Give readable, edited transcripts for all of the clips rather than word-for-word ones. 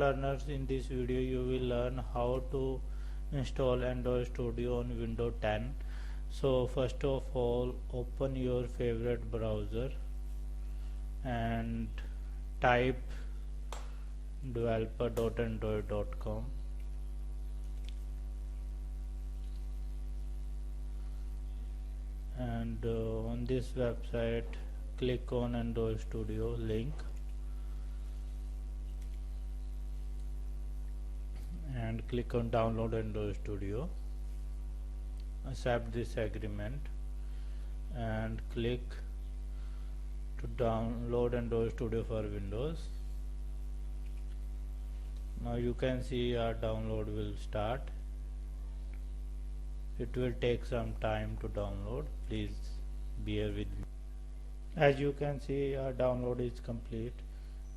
learners, in this video you will learn how to install Android Studio on Windows 10. So first of all, open your favorite browser and type developer.android.com. and on this website click on Android Studio link and click on download Android Studio. Accept this agreement and click to download Android Studio for Windows. Now you can see our download will start. It will take some time to download, please bear with me. As you can see, our download is complete.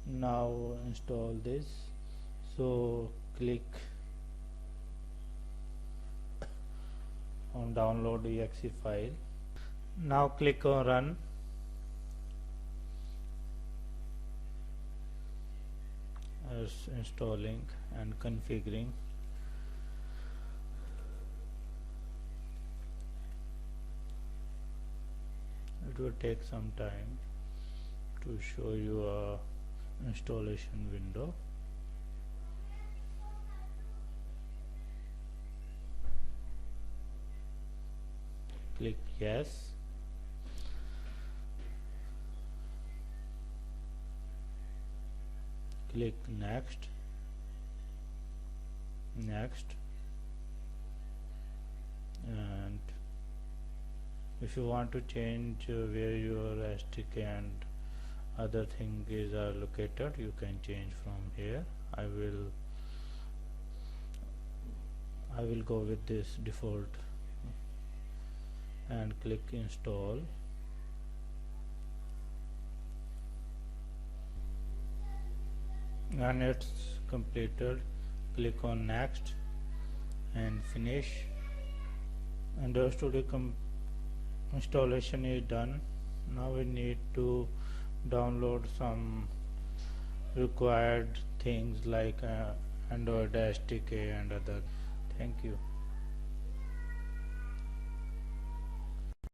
Now install this. So click on download exe file. Now click on run. As installing and configuring. It will take some time to show you a installation window. Click yes. Click next. And if you want to change where your SDK and other things are located, you can change from here. I will go with this default and click install. And it's completed. Click on next and finish. Android Studio installation is done. Now we need to download some required things like Android SDK and other. Thank you.